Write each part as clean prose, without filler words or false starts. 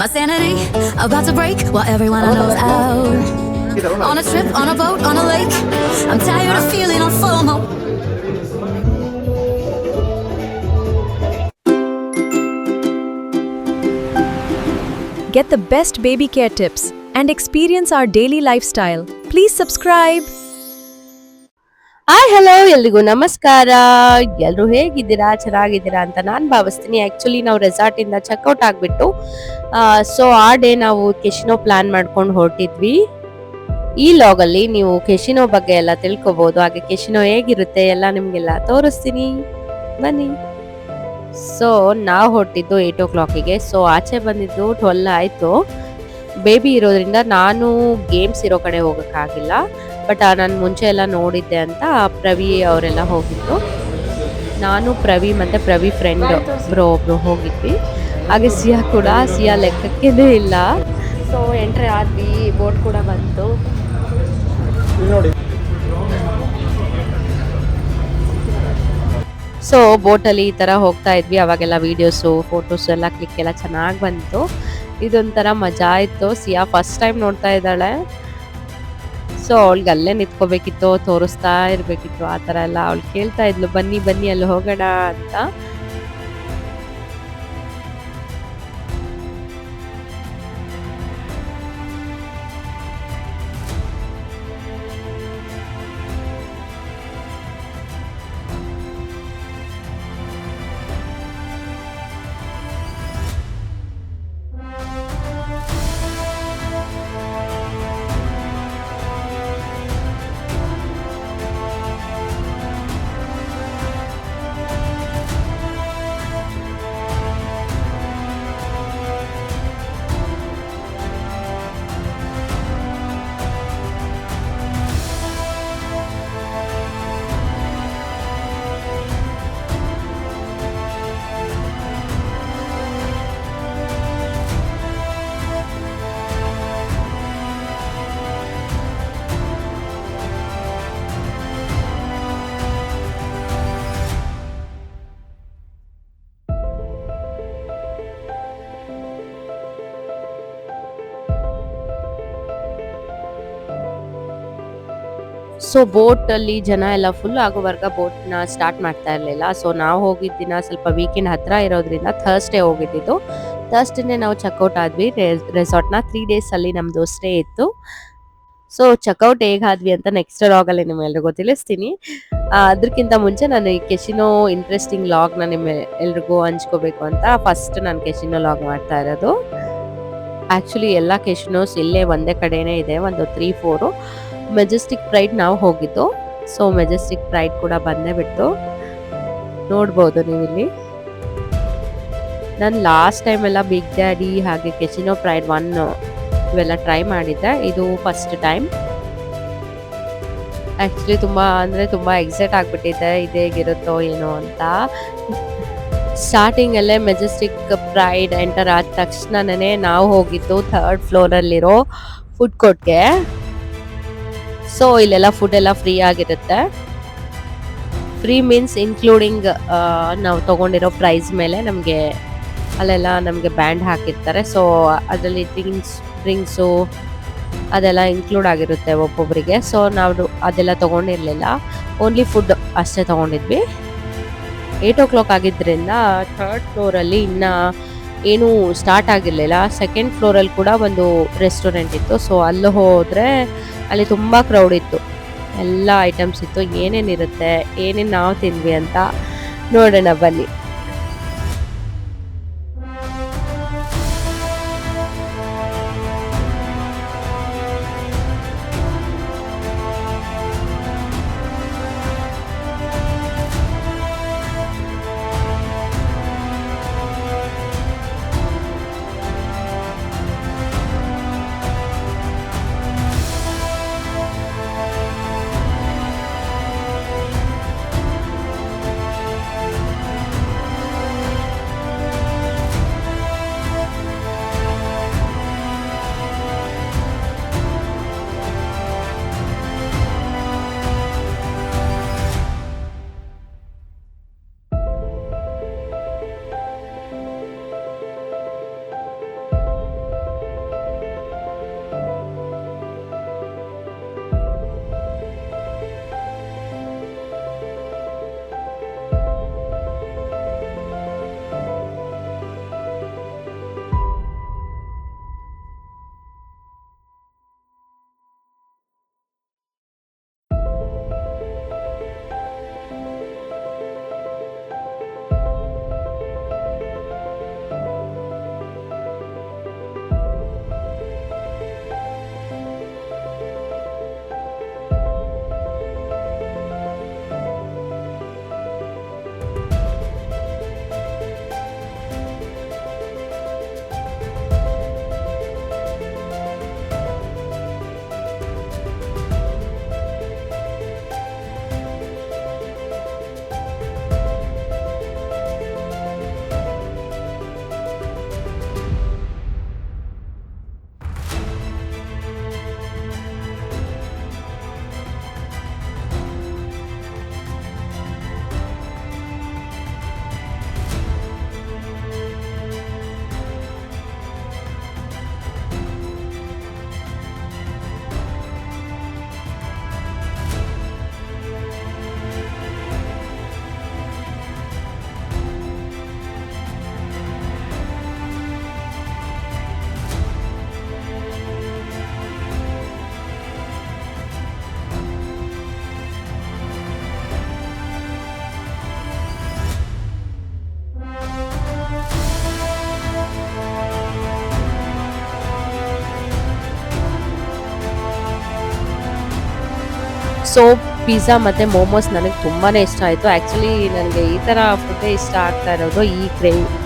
My sanity about to break while everyone I know is out. On a trip, on a boat, on a lake. I'm tired of feeling on FOMO. Get the best baby care tips and experience our daily lifestyle. Please subscribe. Hi hello ಎಲ್ರಿಗೂ ನಮಸ್ಕಾರ. ಎಲ್ಲರೂ ಹೇಗಿದ್ದೀರಾ, ಚೆನ್ನಾಗಿದ್ದೀರಾ ಅಂತ ನಾನು ಭಾವಿಸ್ತೀನಿ. Actually ನಾವು ರೆಸಾರ್ಟಿಂದ checkout ಆಗಿಬಿಟ್ಟು ಸೊ ಆ ಡೇ ನಾವು ಕೆಶಿನೋ ಪ್ಲಾನ್ ಮಾಡ್ಕೊಂಡು ಹೊರಟಿದ್ವಿ. ಈ ಲಾಗಲ್ಲಿ ನೀವು ಕೆಶಿನೋ ಬಗ್ಗೆ ಎಲ್ಲ ತಿಳ್ಕೊಬೋದು, ಹಾಗೆ ಕೆಶಿನೋ ಹೇಗಿರುತ್ತೆ ಎಲ್ಲ ನಿಮಗೆಲ್ಲ ತೋರಿಸ್ತೀನಿ, ಬನ್ನಿ. ಸೊ ನಾವು ಹೊರಟಿದ್ದು 8 o'clock. ಸೊ ಆಚೆ ಬಂದಿದ್ದು 12 ಆಯಿತು. ಬೇಬಿ ಇರೋದ್ರಿಂದ ನಾನು ಗೇಮ್ಸ್ ಇರೋ ಕಡೆ ಹೋಗೋಕ್ಕಾಗಿಲ್ಲ. ಬಟ್ ನಾನು ಮುಂಚೆ ಎಲ್ಲ ನೋಡಿದ್ದೆ ಅಂತ ಪ್ರವಿ ಅವರೆಲ್ಲ ಹೋಗಿದ್ರು. ನಾನು ಪ್ರವಿ ಮತ್ತು ಪ್ರವಿ ಫ್ರೆಂಡ್ ಒಬ್ರು ಹೋಗಿದ್ವಿ. ಹಾಗೆ ಸಿಯಾ ಲೆಕ್ಕಕ್ಕೇ ಇಲ್ಲ. ಸೊ ಎಂಟ್ರಿ ಆದ್ವಿ, ಬೋಟ್ ಕೂಡ ಬಂತು ನೋಡಿ. ಸೊ ಬೋಟಲ್ಲಿ ಈ ಥರ ಹೋಗ್ತಾ ಇದ್ವಿ. ಅವಾಗೆಲ್ಲ ವೀಡಿಯೋಸು ಫೋಟೋಸು ಎಲ್ಲ ಕ್ಲಿಕ್ ಎಲ್ಲ ಚೆನ್ನಾಗಿ ಬಂತು. ಇದೊಂಥರ ಮಜಾ ಇತ್ತು. ಸಿಯಾ ಫಸ್ಟ್ ಟೈಮ್ ನೋಡ್ತಾ ಇದ್ದಾಳೆ. ಸೊ ಅವಳಿಗೆ ಅಲ್ಲೇ ನಿಂತ್ಕೋಬೇಕಿತ್ತು, ತೋರಿಸ್ತಾ ಇರಬೇಕಿತ್ತು, ಆ ಥರ ಎಲ್ಲ ಅವಳು ಕೇಳ್ತಾ ಇದ್ಲು, ಬನ್ನಿ ಬನ್ನಿ ಅಲ್ಲಿ ಹೋಗೋಣ ಅಂತ. ಸೊ ಬೋಟಲ್ಲಿ ಜನ ಎಲ್ಲ ಫುಲ್ ಆಗೋವರೆಗ ಬೋಟ್ನ ಸ್ಟಾರ್ಟ್ ಮಾಡ್ತಾ ಇರಲಿಲ್ಲ. ಸೊ ನಾವು ಹೋಗಿದ್ದ ದಿನ ಸ್ವಲ್ಪ ವೀಕೆಂಡ್ ಹತ್ರ ಇರೋದ್ರಿಂದ ಥರ್ಸ್ಡೇ ಹೋಗಿದ್ದಿದ್ದು. ಥರ್ಸ್ಡೇನೆ ನಾವು ಚೆಕ್ಔಟ್ ಆದ್ವಿ ರೆಸಾರ್ಟ್ನ. 3 days ಅಲ್ಲಿ ನಮ್ಮದು ಸ್ಟೇ ಇತ್ತು. ಸೊ ಚೆಕ್ಔಟ್ ಹೇಗಾದ್ವಿ ಅಂತ ನೆಕ್ಸ್ಟ್ ಲಾಗಲ್ಲಿ ನಿಮ್ಮೆಲ್ರಿಗೂ ತಿಳಿಸ್ತೀನಿ. ಅದಕ್ಕಿಂತ ಮುಂಚೆ ನಾನು ಈ ಕೆಶಿನೋ ಇಂಟ್ರೆಸ್ಟಿಂಗ್ ಲಾಗ್ನ ನಿಮ್ಮ ಎಲ್ರಿಗೂ ಹಂಚ್ಕೋಬೇಕು ಅಂತ ಫಸ್ಟ್ ನಾನು ಕೆಶಿನೋ ಲಾಗ್ ಮಾಡ್ತಾ ಇರೋದು. ಆ್ಯಕ್ಚುಲಿ ಎಲ್ಲ ಕೆಶಿನೋಸ್ ಇಲ್ಲೇ ಒಂದೇ ಕಡೆನೇ ಇದೆ, ಒಂದು 3-4. ಮೆಜೆಸ್ಟಿಕ್ ಪ್ರೈಡ್ ನಾವು ಹೋಗಿದ್ದು. ಸೊ ಮೆಜೆಸ್ಟಿಕ್ ಪ್ರೈಡ್ ಕೂಡ ಬಂದೇ ಬಿಟ್ಟು ನೋಡ್ಬೋದು ನೀವಿಲ್ಲಿ. ನಾನು ಲಾಸ್ಟ್ ಟೈಮ್ ಎಲ್ಲ ಬಿಗ್ ಡ್ಯಾಡಿ ಹಾಗೆ ಕೆಶಿನೋ ಪ್ರೈಡ್ 1 ಇವೆಲ್ಲ ಟ್ರೈ ಮಾಡಿದ್ದೆ. ಇದು ಫಸ್ಟ್ ಟೈಮ್. ಆ್ಯಕ್ಚುಲಿ ತುಂಬ ಎಕ್ಸೈಟ್ ಆಗಿಬಿಟ್ಟಿದ್ದೆ, ಇದು ಹೇಗಿರುತ್ತೋ ಏನೋ ಅಂತ. ಸ್ಟಾರ್ಟಿಂಗಲ್ಲೇ ಮೆಜೆಸ್ಟಿಕ್ ಪ್ರೈಡ್ ಎಂಟರ್ ಆದ ತಕ್ಷಣನೇ ನಾವು ಹೋಗಿದ್ದು 3rd ಫ್ಲೋರಲ್ಲಿರೋ ಫುಡ್ ಕೋರ್ಟ್ಗೆ. ಸೊ ಇಲ್ಲೆಲ್ಲ ಫುಡ್ ಎಲ್ಲ ಫ್ರೀ ಆಗಿರುತ್ತೆ. ಫ್ರೀ ಮೀನ್ಸ್ ಇನ್ಕ್ಲೂಡಿಂಗ್ ನಾವು ತೊಗೊಂಡಿರೋ ಪ್ರೈಸ್ ಮೇಲೆ ನಮಗೆ ಅಲ್ಲೆಲ್ಲ ನಮಗೆ ಬ್ಯಾಂಡ್ ಹಾಕಿರ್ತಾರೆ. ಸೊ ಅದರಲ್ಲಿ ಡ್ರಿಂಕ್ಸು ಅದೆಲ್ಲ ಇನ್ಕ್ಲೂಡ್ ಆಗಿರುತ್ತೆ ಒಬ್ಬೊಬ್ಬರಿಗೆ. ಸೊ ನಾವು ಅದೆಲ್ಲ ತೊಗೊಂಡಿರಲಿಲ್ಲ, ಓನ್ಲಿ ಫುಡ್ ಅಷ್ಟೇ ತೊಗೊಂಡಿದ್ವಿ. 8 o'clock ಆಗಿದ್ದರಿಂದ 3rd ಫ್ಲೋರಲ್ಲಿ ಇನ್ನೂ ಏನೂ ಸ್ಟಾರ್ಟ್ ಆಗಿರಲಿಲ್ಲ. 2nd ಫ್ಲೋರಲ್ಲಿ ಕೂಡ ಒಂದು ರೆಸ್ಟೋರೆಂಟ್ ಇತ್ತು. ಸೊ ಅಲ್ಲಿ ಹೋದರೆ ಅಲ್ಲಿ ತುಂಬ ಕ್ರೌಡ್ ಇತ್ತು, ಎಲ್ಲ ಐಟಮ್ಸ್ ಇತ್ತು. ಏನೇನಿರುತ್ತೆ, ಏನೇನು ನಾವು ತಿಂದ್ವಿ ಅಂತ ನೋಡೋಣ ಬನ್ನಿ. ಸೊ ಪಿಜ್ಜಾ ಮತ್ತು ಮೋಮೋಸ್ ನನಗೆ ತುಂಬಾ ಇಷ್ಟ ಆಯಿತು. ಆ್ಯಕ್ಚುಲಿ ನನಗೆ ಈ ಥರ ಫುಡ್ಡೇ ಇಷ್ಟ ಆಗ್ತಾ ಇರೋದು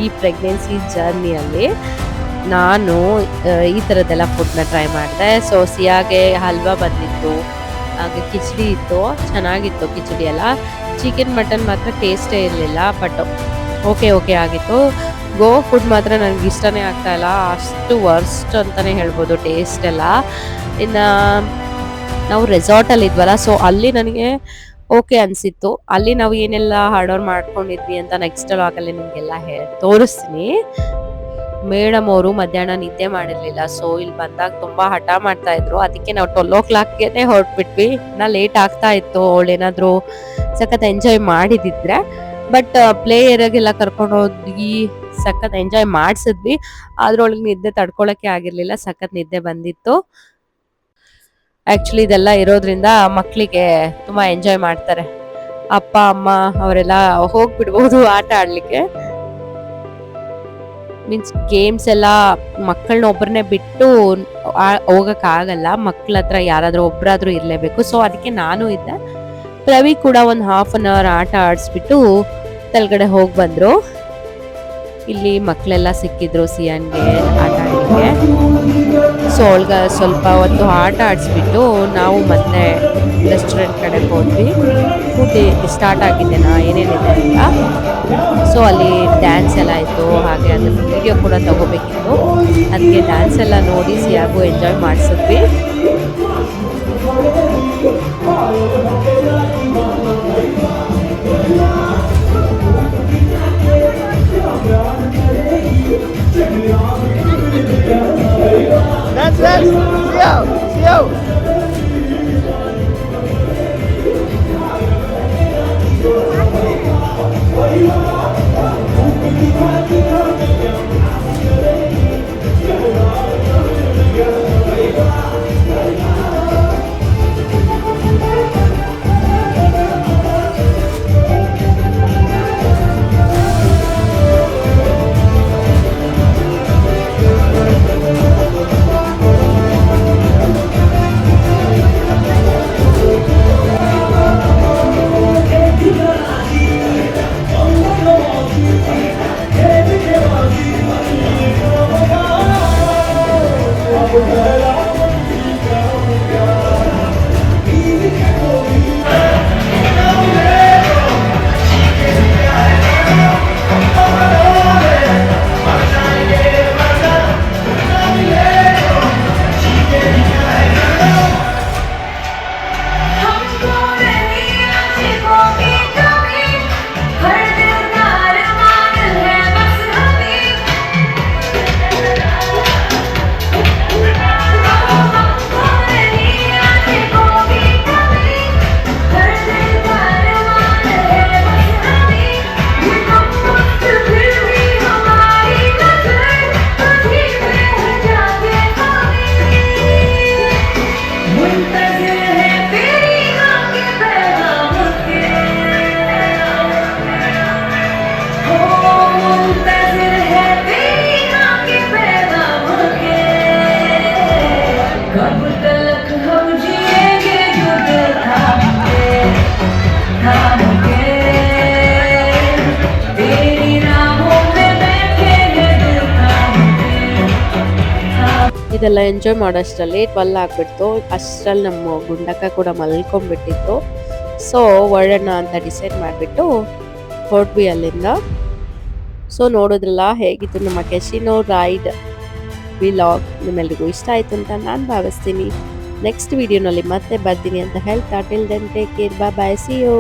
ಈ ಪ್ರೆಗ್ನೆನ್ಸಿ ಜರ್ನಿಯಲ್ಲಿ ನಾನು ಈ ಥರದ್ದೆಲ್ಲ ಫುಡ್ನ ಟ್ರೈ ಮಾಡಿದೆ. ಸೊ ಸಿಯಾಗೆ ಹಲ್ವಾ ಬಂದಿತ್ತು, ಹಾಗೆ ಕಿಚಡಿ ಇತ್ತು, ಚೆನ್ನಾಗಿತ್ತು ಕಿಚಡಿ ಎಲ್ಲ. ಚಿಕನ್ ಮಟನ್ ಮಾತ್ರ ಟೇಸ್ಟೇ ಇರಲಿಲ್ಲ, ಬಟ್ ಓಕೆ ಆಗಿತ್ತು. ಗೋವಾ ಫುಡ್ ಮಾತ್ರ ನನಗೆ ಇಷ್ಟನೇ ಆಗ್ತಾಯಿಲ್ಲ, ಅಷ್ಟು ವರ್ಸ್ಟ್ ಅಂತಲೇ ಹೇಳ್ಬೋದು ಟೇಸ್ಟ್ ಎಲ್ಲ. ಇನ್ನು ನಾವು ರೆಸಾರ್ಟಲ್ಲಿ ಇದ್ವಲ್ಲ, ಸೊ ಅಲ್ಲಿ ನನಗೆ ಓಕೆ ಅನಿಸಿತ್ತು. ಅಲ್ಲಿ ನಾವು ಏನೆಲ್ಲ ಆರ್ಡರ್ ಮಾಡ್ಕೊಂಡಿದ್ವಿ ಅಂತ ನೆಕ್ಸ್ಟ್ ವ್ಲಾಗಲ್ಲಿ ನಿಮಗೆಲ್ಲ ತೋರಿಸ್ತೀನಿ. ಮೇಡಮ್ ಅವರು ಮಧ್ಯಾಹ್ನ ನಿದ್ದೆ ಮಾಡಿರಲಿಲ್ಲ, ಸೊ ಇಲ್ಲಿ ಬಂದಾಗ ತುಂಬ ಹಠ ಮಾಡ್ತಾಯಿದ್ರು. ಅದಕ್ಕೆ ನಾವು 12 o'clockಗೆ ಹೊರಟ್ಬಿಟ್ವಿ. ನಾ ಲೇಟ್ ಆಗ್ತಾ ಇತ್ತು, ಅವಳೇನಾದರೂ ಸಖತ್ ಎಂಜಾಯ್ ಮಾಡಿದಿದ್ರೆ. ಬಟ್ ಪ್ಲೇ ಏರಿಯಾಗೆಲ್ಲ ಕರ್ಕೊಂಡು ಹೋಗಿ ಸಖತ್ ಎಂಜಾಯ್ ಮಾಡಿಸಿದ್ವಿ. ಅದ್ರೊಳಗೆ ನಿದ್ದೆ ತಡ್ಕೊಳಕ್ಕೆ ಆಗಿರಲಿಲ್ಲ, ಸಖತ್ ನಿದ್ದೆ ಬಂದಿತ್ತು. ಆ್ಯಕ್ಚುಲಿ ಇದೆಲ್ಲ ಇರೋದ್ರಿಂದ ಮಕ್ಕಳಿಗೆ ತುಂಬ ಎಂಜಾಯ್ ಮಾಡ್ತಾರೆ. ಅಪ್ಪ ಅಮ್ಮ ಅವರೆಲ್ಲ ಹೋಗ್ಬಿಡ್ಬೋದು ಆಟ ಆಡಲಿಕ್ಕೆ. ಮೀನ್ಸ್ ಗೇಮ್ಸ್ ಎಲ್ಲ ಮಕ್ಕಳನ್ನ ಒಬ್ಬರನ್ನೇ ಬಿಟ್ಟು ಹೋಗೋಕ್ಕಾಗಲ್ಲ, ಮಕ್ಕಳ ಹತ್ರ ಯಾರಾದರೂ ಒಬ್ಬರಾದರೂ ಇರಲೇಬೇಕು. ಸೊ ಅದಕ್ಕೆ ನಾನು ಇದ್ದೆ. ಪ್ರವಿ ಕೂಡ ಒಂದು 1/2 hour ಆಟ ಆಡಿಸ್ಬಿಟ್ಟು ಕೆಳಗಡೆ ಹೋಗಿ ಬಂದರು. ಇಲ್ಲಿ ಮಕ್ಕಳೆಲ್ಲ ಸಿಕ್ಕಿದ್ರು ಸಿಯಾನ್ಗೆ ಆಟ ಆಡಲಿಕ್ಕೆ. ಸೊ ಅವಳಿಗೆ ಸ್ವಲ್ಪ ಹೊತ್ತು ಆಟ ಆಡಿಸ್ಬಿಟ್ಟು ನಾವು ಮತ್ತೆ ರೆಸ್ಟೋರೆಂಟ್ ಕಡೆಗೆ ಹೋದ್ವಿ. ಫುಡ್ ಸ್ಟಾರ್ಟ್ ಆಗಿದೆ ಏನೇನಿದೆ ಅಂತ. ಸೊ ಅಲ್ಲಿ ಡ್ಯಾನ್ಸ್ ಎಲ್ಲ ಇತ್ತು, ಹಾಗೆ ಅದ್ರ ವಿಡಿಯೋ ಕೂಡ ತಗೋಬೇಕಿತ್ತು. ಅದಕ್ಕೆ ಡ್ಯಾನ್ಸ್ ಎಲ್ಲ ನೋಡಿ ಸಿಯಾಗೂ ಎಂಜಾಯ್ ಮಾಡಿಸಿದ್ವಿ. ಇದೆಲ್ಲ ಎಂಜಾಯ್ ಮಾಡೋಷ್ಟರಲ್ಲಿ 12 ಆಗಿಬಿಡ್ತು. ಅಷ್ಟರಲ್ಲಿ ನಮ್ಮ ಗುಂಡಕ್ಕ ಕೂಡ ಮಲ್ಕೊಂಡ್ಬಿಟ್ಟಿತ್ತು. ಸೊ ಹೊರಡೋಣ ಅಂತ ಡಿಸೈಡ್ ಮಾಡಿಬಿಟ್ಟು ಹೊರಟ್ವಿ ಅಲ್ಲಿಂದ. ಸೊ ನೋಡಿದ್ರಲ್ಲ ಹೇಗಿತ್ತು ನಮ್ಮ ಕೆಸಿನೋ ರೈಡ್ ವಿಲಾಗ್. ನಿಮ್ಮೆಲ್ರಿಗೂ ಇಷ್ಟ ಆಯಿತು ಅಂತ ನಾನು ಭಾವಿಸ್ತೀನಿ. ನೆಕ್ಸ್ಟ್ ವಿಡಿಯೋನಲ್ಲಿ ಮತ್ತೆ ಬರ್ತೀನಿ ಅಂತ ಹೇಳ್ತಾ till then take care, bye, see you.